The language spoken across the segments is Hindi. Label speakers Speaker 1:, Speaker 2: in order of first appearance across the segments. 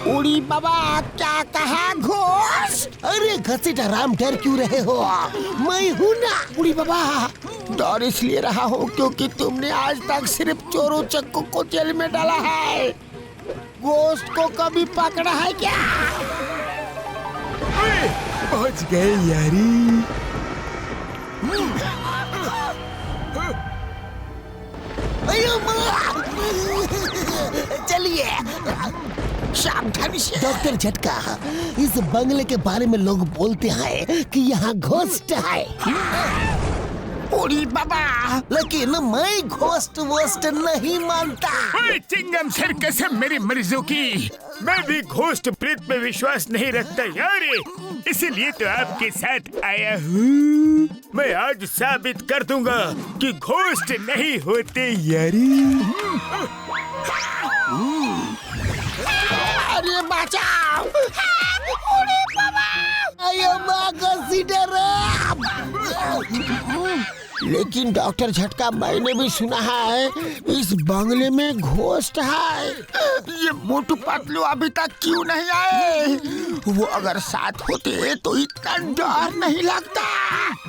Speaker 1: उड़ी बाबा क्या कहा घोस्ट? अरे घसीट हराम डर क्यों रहे हो? मैं हूँ ना उड़ी बाबा। डर इसलिए रहा हूँ क्योंकि तुमने आज तक सिर्फ चोरों चक्कू को जेल में डाला है। घोस्ट को कभी पकड़ा है क्या?
Speaker 2: पहुंच गए यारी।
Speaker 1: चलिए सावधानी से। डॉक्टर झटका, इस बंगले के बारे में लोग बोलते हैं कि यहाँ घोस्ट है। उड़ी बाबा, लेकिन मैं घोस्ट वोस्ट नहीं मानता।
Speaker 2: चिंगम सर कसम मेरी मर्जों की, मैं भी घोस्ट प्रेत पे विश्वास नहीं रखता यार, इसीलिए तो आपके साथ आया हूँ। मैं आज साबित कर दूंगा कि घोस्ट नहीं होते यारी।
Speaker 1: अरे बचाओ! उड़ी बाबा! आयो माँ घसीटे रे! लेकिन डॉक्टर झटका, मैंने भी सुना है इस बंगले में घोस्ट है। ये मोटू पतलू अभी तक क्यों नहीं आए? वो अगर साथ होते तो इतना डर नहीं लगता।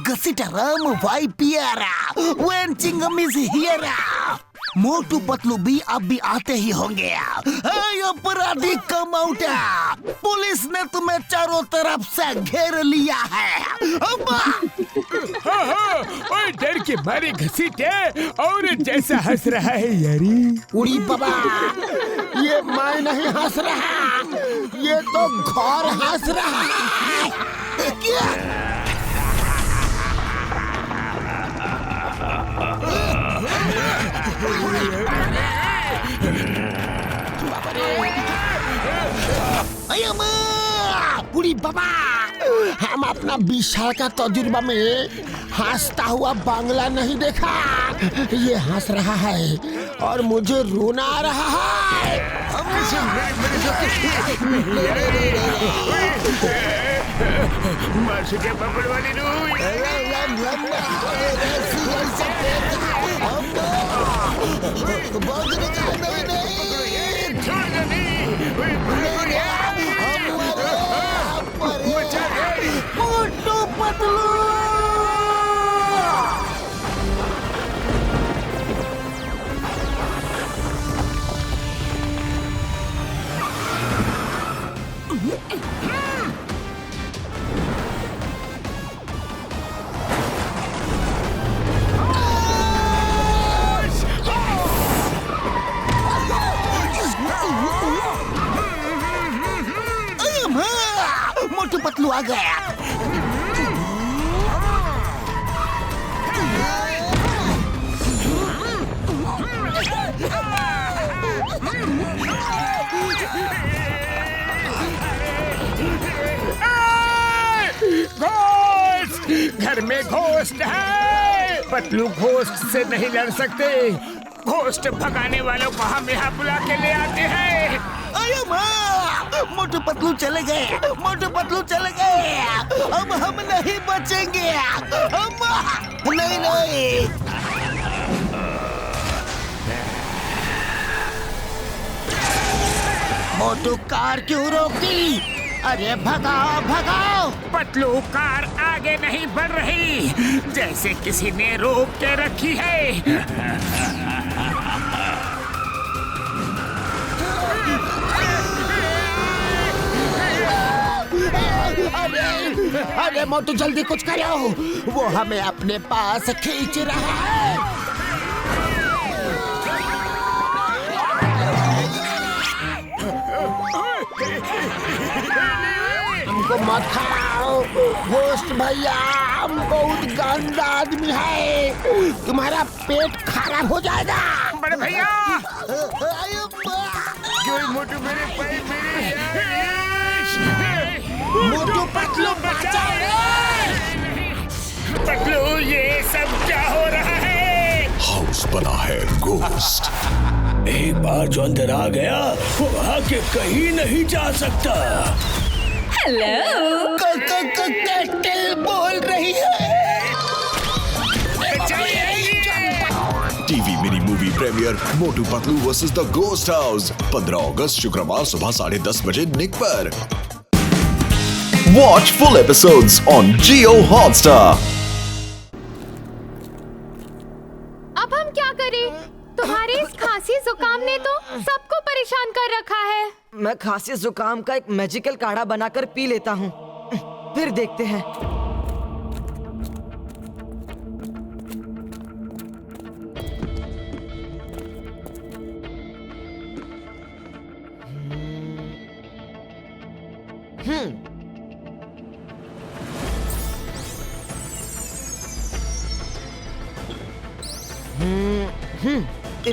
Speaker 1: Ghasitaram why fear, when Chingum is here। Motu Patlu भी अब भी आते ही होंगे। अपराधी कम आउट, पुलिस ने तुम्हें चारों तरफ से घेर लिया है।
Speaker 2: ओए डर के मारे घसीटे और जैसा हंस रहा है यारी।
Speaker 1: उड़ी बाबा, ये मैं नहीं हंस रहा, ये तो घोर हंस रहा है। क्या? उड़ी बाबा, हम अपना 20 साल का तजुर्बा में हंसता हुआ बांग्ला नहीं देखा। ये हंस रहा है और मुझे रोना आ रहा है। मोटू पतलू! मोटू पतलू आ गया।
Speaker 2: घोस्ट! घर में घोस्ट है। पतलू घोस्ट से नहीं लड़ सकते। घोस्ट भगाने वालों को हम यहाँ बुला के ले आते हैं।
Speaker 1: अरे माँ, मोटू पतलू चले गए, मोटू पतलू चले गए। अब हम नहीं बचेंगे। नहीं नहीं। मोटू कार क्यों रोकी? अरे भगाओ भगाओ!
Speaker 2: पतलू कार आगे नहीं बढ़ रही, जैसे किसी ने रोक के रखी है।
Speaker 1: अरे मोटू जल्दी कुछ करो, वो हमें अपने पास खींच रहा है। हमको मत खाओ घोस्ट भैया, हम बहुत गंदा आदमी है, तुम्हारा पेट खराब हो जाएगा।
Speaker 2: बड़े भैया, मोटू मेरे पैर
Speaker 1: मोटू पतलू बचाओ रे!
Speaker 2: पतलू ये सब क्या हो रहा है?
Speaker 3: हाउस बना है घोस्ट। एक बार जो अंदर आ गया वो आगे कहीं नहीं जा सकता।
Speaker 4: हेलो,
Speaker 1: कैटल बोल रही है।
Speaker 3: TV mini movie
Speaker 4: premiere Motu Patlu versus the ghost house 15 अगस्त शुक्रवार सुबह 10:30 बजे निक पर। Watch full episodes on Jio Hotstar।
Speaker 5: अब हम क्या करें? तुम्हारी इस खांसी जुकाम ने तो सबको परेशान कर रखा है।
Speaker 6: मैं खांसी जुकाम का एक मैजिकल काढ़ा बनाकर पी लेता हूँ, फिर देखते हैं।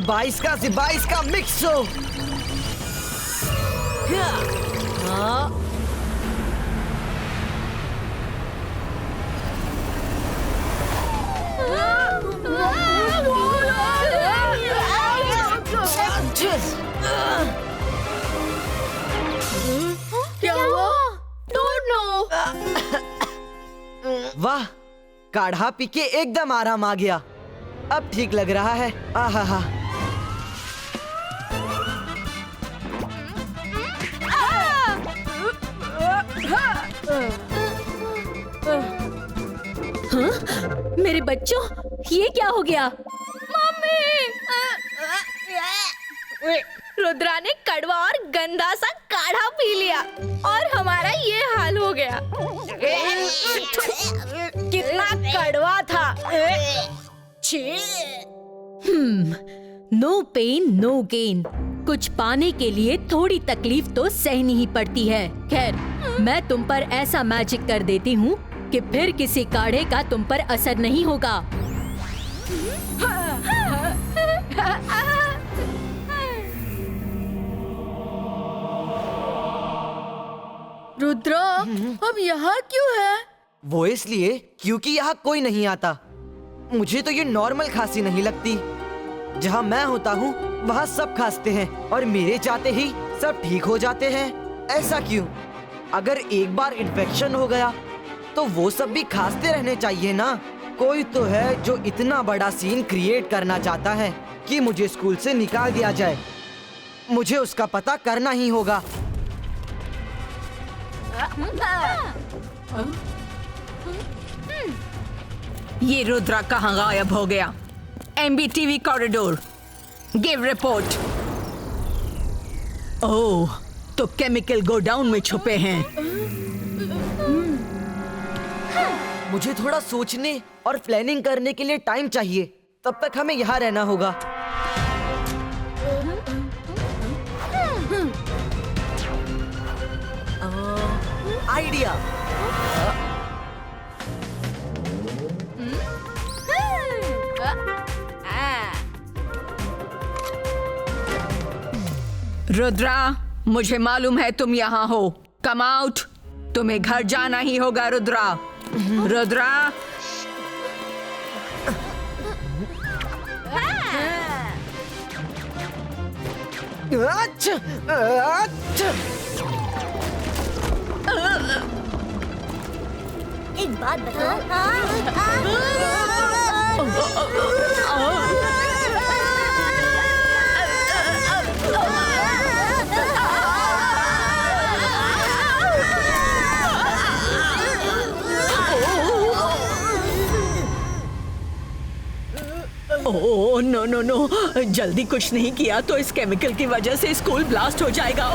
Speaker 6: बाईस का मिक्स हो।
Speaker 5: क्या हुआ? Don't know।
Speaker 6: वाह, काढ़ा पी के एकदम आराम आ गया। अब ठीक लग रहा है। आहा।
Speaker 5: मेरे बच्चों, ये क्या हो गया? मम्मी! रुद्रा ने कड़वा और गंदा सा काढ़ा पी लिया और हमारा ये हाल हो गया। कितना कड़वा था।
Speaker 7: No pain no gain. कुछ पाने के लिए थोड़ी तकलीफ तो सहनी ही पड़ती है। खैर, मैं तुम पर ऐसा मैजिक कर देती हूँ कि फिर किसी काढ़े का तुम पर असर नहीं होगा।
Speaker 5: रुद्रा, अब यहाँ क्यों है?
Speaker 6: वो इसलिए क्योंकि यहाँ कोई नहीं आता। मुझे तो ये नॉर्मल खांसी नहीं लगती। जहाँ मैं होता हूँ वहाँ सब खांसते हैं और मेरे जाते ही सब ठीक हो जाते हैं। ऐसा क्यों? अगर एक बार इन्फेक्शन हो गया तो वो सब भी खांसते रहने चाहिए ना। कोई तो है जो इतना बड़ा सीन क्रिएट करना चाहता है कि मुझे स्कूल से निकाल दिया जाए। मुझे उसका पता करना ही होगा।
Speaker 8: ये रुद्रा कहाँ गायब हो गया? MBTV corridor, give report. Oh, तो केमिकल गोडाउन में छुपे हैं।
Speaker 6: मुझे थोड़ा सोचने और प्लानिंग करने के लिए टाइम चाहिए। तब तक हमें यहाँ रहना होगा। आइडिया।
Speaker 8: रुद्रा, मुझे मालूम है तुम यहाँ हो। Come out. तुम्हें घर जाना ही होगा रुद्रा। रुद्रा।
Speaker 6: अच्छा, अच्छा।
Speaker 9: एक बात बताओ।
Speaker 8: ओह नो नो नो, जल्दी कुछ नहीं किया तो इस केमिकल की वजह से स्कूल ब्लास्ट हो जाएगा।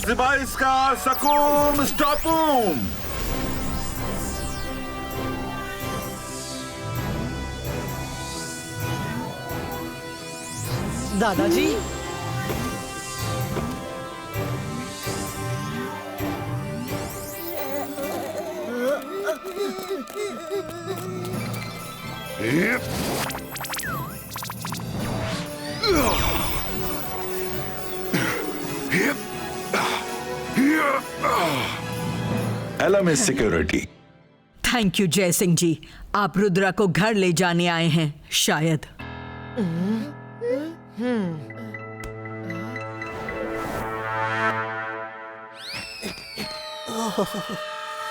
Speaker 10: Zibaiska, Sakum, Stopum!
Speaker 6: दादाजी,
Speaker 10: LMS Security.
Speaker 8: थैंक यू जय सिंह जी, आप रुद्रा को घर ले जाने आए हैं शायद।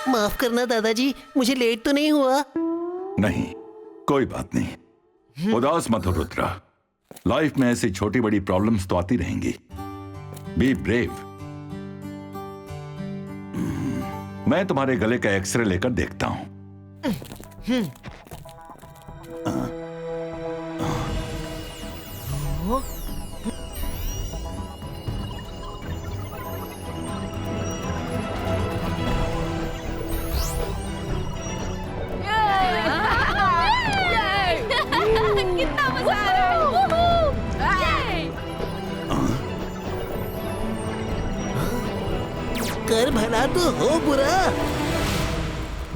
Speaker 11: माफ करना दादाजी, मुझे लेट तो नहीं हुआ?
Speaker 10: नहीं, कोई बात नहीं। उदास मत हो रुद्रा, लाइफ में ऐसी छोटी बड़ी प्रॉब्लम्स तो आती रहेंगी। Be brave. मैं तुम्हारे गले का एक्सरे लेकर देखता हूं।
Speaker 5: कितना मजा आ रहा है।
Speaker 11: कर भला तो हो बुरा।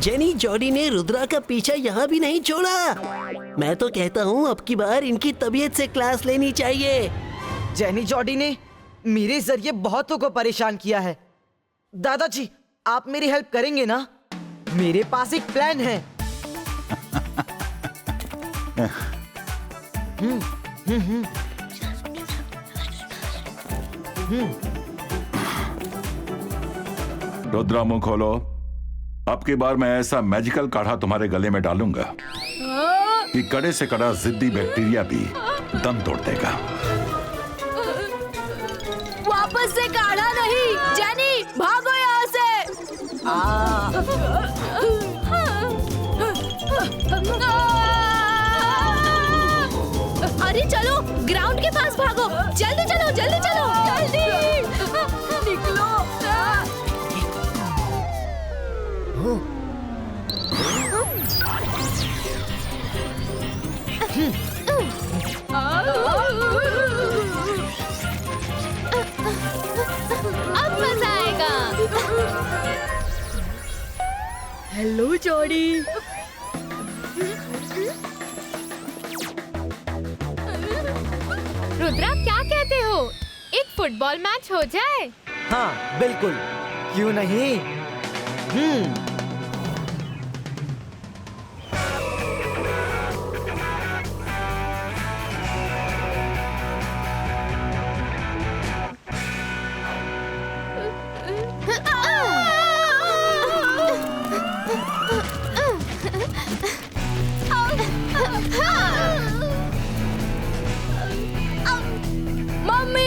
Speaker 11: जेनी जॉडी ने रुद्रा का पीछा यहाँ भी नहीं छोड़ा। मैं तो कहता हूँ अब की बार इनकी तबीयत से क्लास लेनी चाहिए।
Speaker 6: जेनी जॉडी ने मेरे जरिए बहुतों को परेशान किया है। दादाजी, आप मेरी हेल्प करेंगे ना? मेरे पास एक प्लान है।
Speaker 10: रुद्रा मुंह खोलो। अब की बार मैं ऐसा मैजिकल काढ़ा तुम्हारे गले में डालूंगा कि कड़े से कड़ा जिद्दी बैक्टीरिया भी दम तोड़ देगा।
Speaker 7: वापस से काढ़ा नहीं, जेनी भागो यहाँ से। अरे चलो ग्राउंड के पास भागो, जल्दी चलो जल्दी चलो जल्दी निकलो।
Speaker 5: अब मजा आएगा।
Speaker 7: Hello Jordi.
Speaker 5: रुद्रा क्या कहते हो, एक फुटबॉल मैच हो जाए?
Speaker 6: हाँ बिल्कुल, क्यों नहीं।
Speaker 7: मम्मी।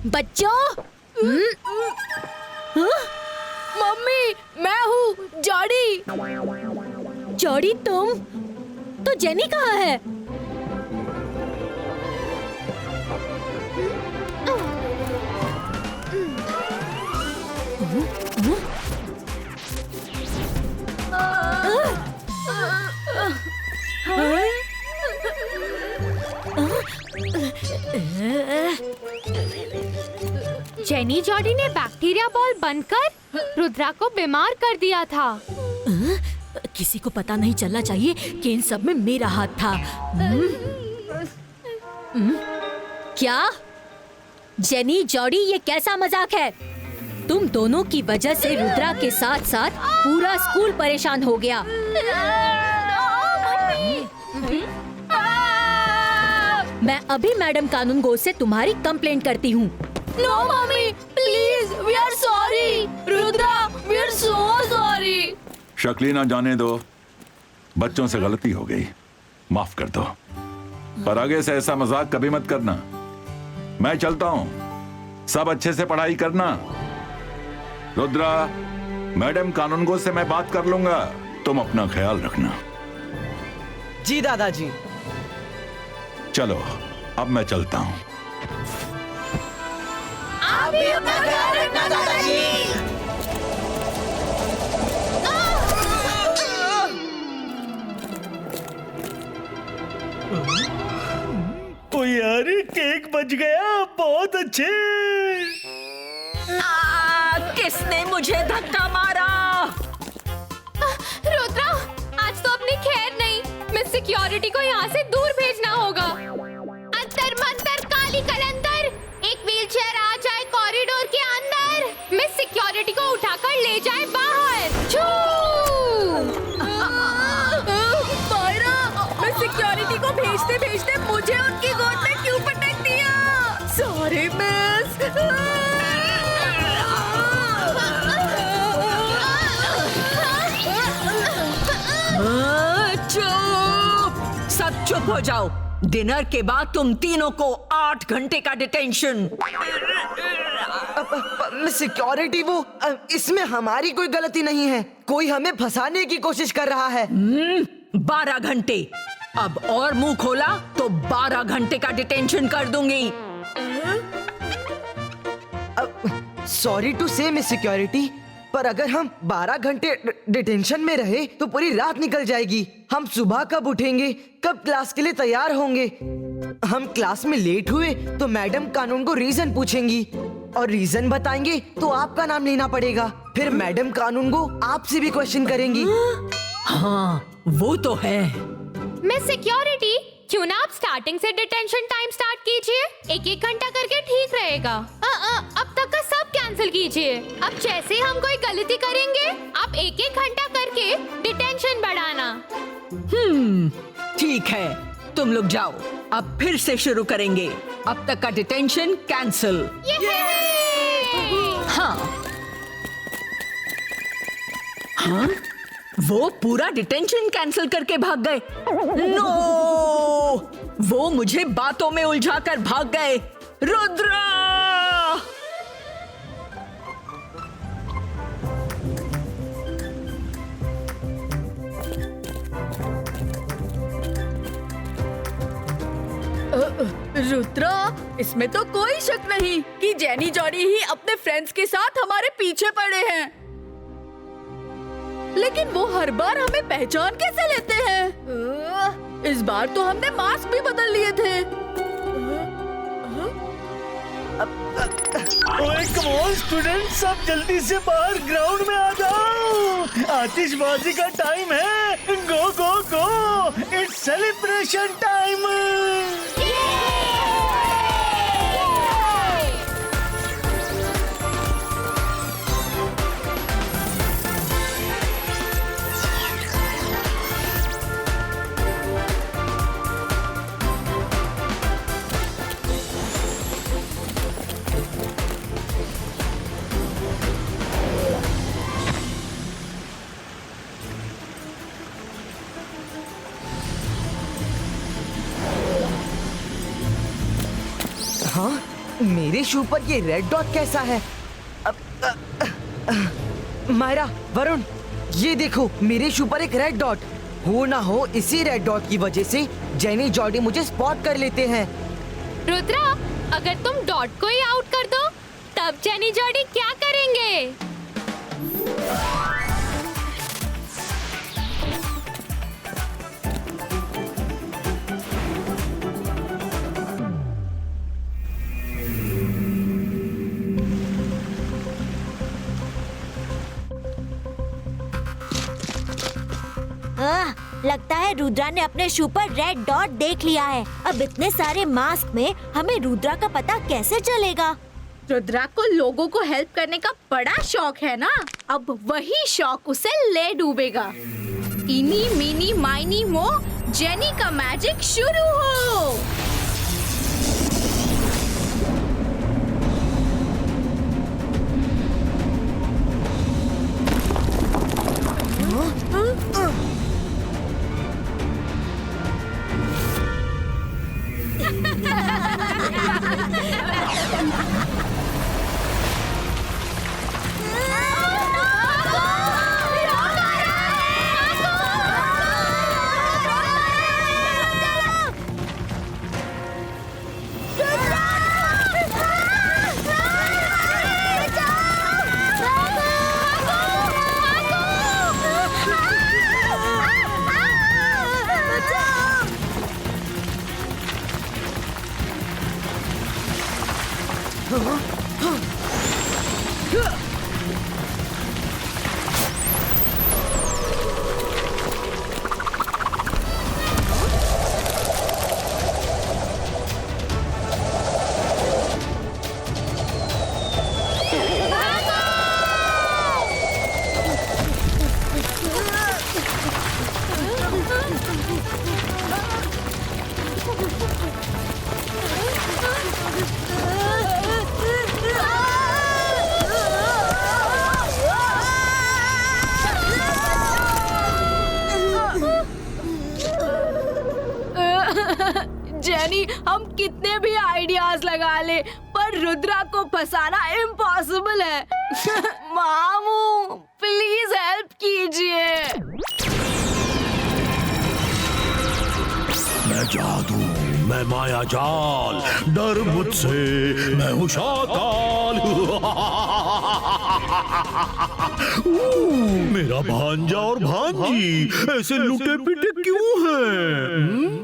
Speaker 7: बच्चों, मम्मी मैं हूँ जॉडी। जॉडी तुम? तो जेनी कहाँ है?
Speaker 5: जेनी जॉडी ने बैक्टीरिया बॉल बनकर रुद्रा को बीमार कर दिया था।
Speaker 7: किसी को पता नहीं चलना चाहिए कि इन सब में मेरा हाथ था। क्या जेनी जॉडी, ये कैसा मजाक है? तुम दोनों की वजह से रुद्रा के साथ साथ पूरा स्कूल परेशान हो गया। मैं अभी मैडम कानूनगो से तुम्हारी कंप्लेंट करती हूँ।
Speaker 5: No mummy please, we are sorry. Rudra, we are so sorry.
Speaker 10: शक्ली ना जाने दो, बच्चों से गलती हो गई, माफ कर दो। पर आगे से ऐसा मजाक कभी मत करना। मैं चलता हूँ, सब अच्छे से पढ़ाई करना। रुद्रा, मैडम कानूनगो से मैं बात कर लूंगा, तुम अपना ख्याल रखना।
Speaker 6: जी दादाजी।
Speaker 10: चलो अब मैं चलता हूँ।
Speaker 9: आप भी अपना ख्याल रखना दादाजी।
Speaker 3: ओ यार, केक बच गया, बहुत अच्छे।
Speaker 8: किसने मुझे धक्का मारा?
Speaker 5: रुद्रा, आज तो अपनी खैर नहीं। मिस सिक्योरिटी को यहाँ से दूर भेजना होगा। अंतर मंतर काली कलंदर, एक व्हीलचेयर आ जाए कॉरिडोर के अंदर। मिस सिक्योरिटी को उठाकर ले जाए बाहर।
Speaker 7: मिस सिक्योरिटी को भेजते भेजते मुझे उनकी गोद में क्यों पटक दिया? Sorry miss.
Speaker 8: चुप, सब चुप हो जाओ। डिनर के बाद तुम तीनों को 8 घंटे का डिटेंशन।
Speaker 6: सिक्योरिटी वो इसमें हमारी कोई गलती नहीं है। कोई हमें फंसाने की कोशिश कर रहा है।
Speaker 8: 12 घंटे। अब और मुंह खोला तो 12 घंटे का डिटेंशन कर दूंगी।
Speaker 6: सॉरी टू से मिस सिक्योरिटी, पर अगर हम 12 घंटे डिटेंशन में रहे तो पूरी रात निकल जाएगी। हम सुबह कब उठेंगे, कब क्लास के लिए तैयार होंगे? हम क्लास में लेट हुए तो मैडम कानून को रीजन पूछेंगी, और रीजन बताएंगे तो आपका नाम लेना पड़ेगा। फिर मैडम कानून को आपसे भी क्वेश्चन करेंगी।
Speaker 8: हाँ, वो तो है।
Speaker 5: मिस सिक्योरिटी, क्यों ना आप स्टार्टिंग से डिटेंशन टाइम स्टार्ट कीजिए। 1-1 घंटा करके ठीक रहेगा। अब तक का सब कैंसिल कीजिए। अब जैसे हम कोई गलती करेंगे, आप 1-1 घंटा करके डिटेंशन बढ़ाना।
Speaker 8: ठीक है, तुम लोग जाओ। अब फिर से शुरू करेंगे। अब तक का डिटेंशन कैंसिल। हाँ, हाँ, वो पूरा डिटेंशन कैंसिल करके भाग गए। नो, वो मुझे बातों में उलझाकर भाग गए। रुद्रा!
Speaker 7: रुद्रा, इसमें तो कोई शक नहीं कि जेनी जॉनी ही अपने फ्रेंड्स के साथ हमारे पीछे पड़े हैं। लेकिन वो हर बार हमें पहचान कैसे लेते हैं? इस बार तो हमने मास्क भी बदल लिए थे।
Speaker 3: ओए कम ऑन स्टूडेंट, सब जल्दी से बाहर ग्राउंड में आ जाओ। आतिशबाजी का टाइम है। गो गो गो, इट्स सेलिब्रेशन टाइम।
Speaker 6: हाँ, मेरे शू पर ये रेड डॉट कैसा है? मायरा, वरुण, ये देखो, मेरे शू पर एक रेड डॉट। हो ना हो इसी रेड डॉट की वजह से जेनी जॉर्डी मुझे स्पॉट कर लेते हैं।
Speaker 5: रुद्रा, अगर तुम डॉट को ही आउट कर दो, तब जेनी जॉर्डी क्या करेंगे?
Speaker 9: लगता है रुद्रा ने अपने शू पर रेड डॉट देख लिया है। अब इतने सारे मास्क में हमें रुद्रा का पता कैसे चलेगा?
Speaker 7: रुद्रा को लोगों को हेल्प करने का बड़ा शौक है ना, अब वही शौक उसे ले डूबेगा। इनी मीनी माइनी मो, जेनी का मैजिक शुरू हो। जेनी, हम कितने भी आइडियाज लगा ले पर रुद्रा को फंसाना इम्पॉसिबल है। मामू प्लीज हेल्प कीजिए।
Speaker 3: मैं जादू, मैं माया जाल, डर मुझसे, मैं हूँ शाकाल। मेरा भांजा और भांजी ऐसे लुटे पिटे क्यों हैं?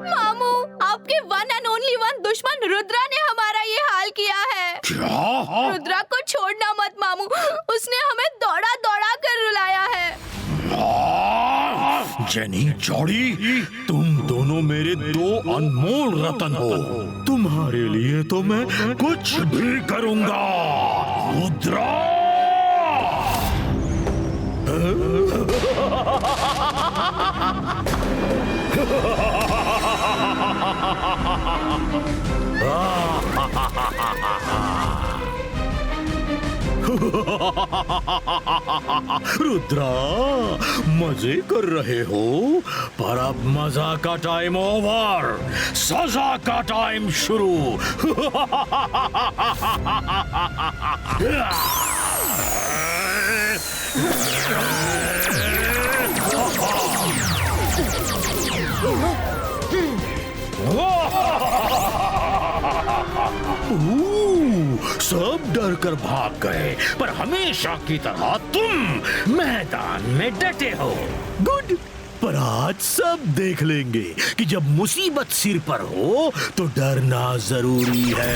Speaker 7: मामू, आपके वन एंड ओनली वन दुश्मन रुद्रा ने हमारा ये हाल किया है।
Speaker 3: क्या?
Speaker 7: रुद्रा को छोड़ना मत मामू, उसने हमें दौड़ा दौड़ा कर रुलाया है।
Speaker 3: जेनी जॉडी, तुम दोनों मेरे दो अनमोल रतन हो। तुम्हारे लिए तो मैं कुछ भी करूंगा। रुद्रा! रुद्रा, मजे कर रहे हो, पर अब मजा का टाइम ओवर, सजा का टाइम शुरू। सब डर कर भाग गए, पर हमेशा की तरह तुम मैदान में डटे हो। गुड, पर आज सब देख लेंगे कि जब मुसीबत सिर पर हो तो डरना जरूरी है।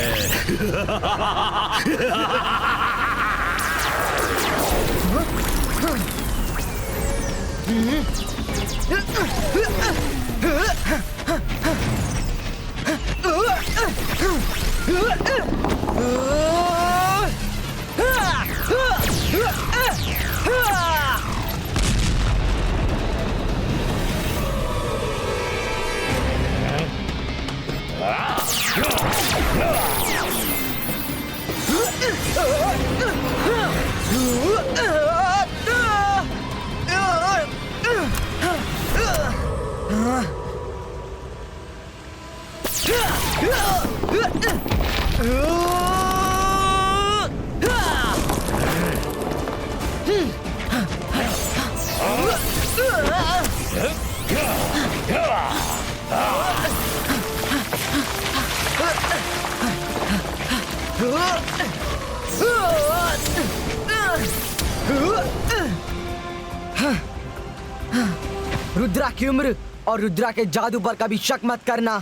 Speaker 6: रुद्रा की उम्र और रुद्रा के जादू पर कभी शक मत करना।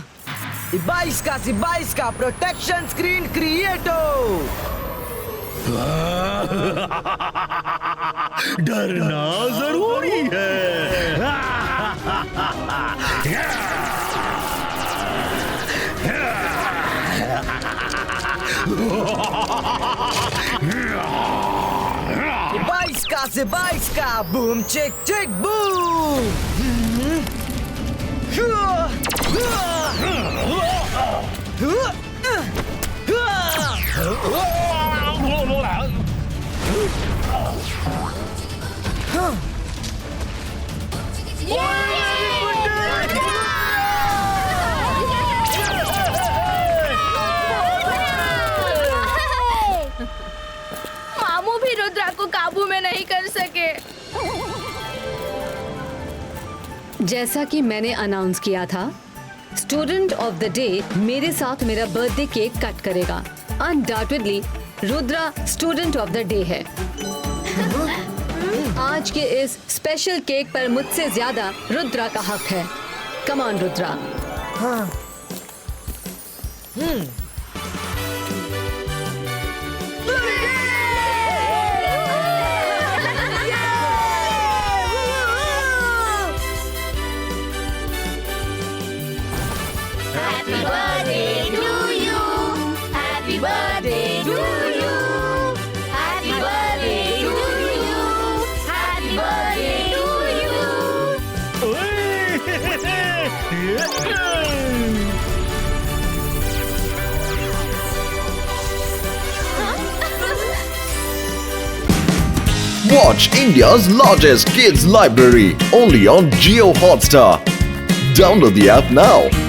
Speaker 6: 22 का प्रोटेक्शन स्क्रीन क्रिएटो।
Speaker 3: डरना जरूरी है।
Speaker 6: बाईस का बूम चिक चिक बूम।
Speaker 7: मामू भी रुद्रा को काबू में नहीं कर सके।
Speaker 12: जैसा कि मैंने अनाउंस किया था, स्टूडेंट ऑफ द डे मेरे साथ मेरा बर्थडे केक कट करेगा। Undoubtedly Rudra student of the day है। आज के इस स्पेशल केक पर मुझसे ज्यादा रुद्रा का हक है। Come on Rudra.
Speaker 9: Happy birthday to you. Happy birthday to you. Happy birthday to you. Happy birthday to
Speaker 4: Watch India's largest kids library only on Jio Hotstar. Download the app now.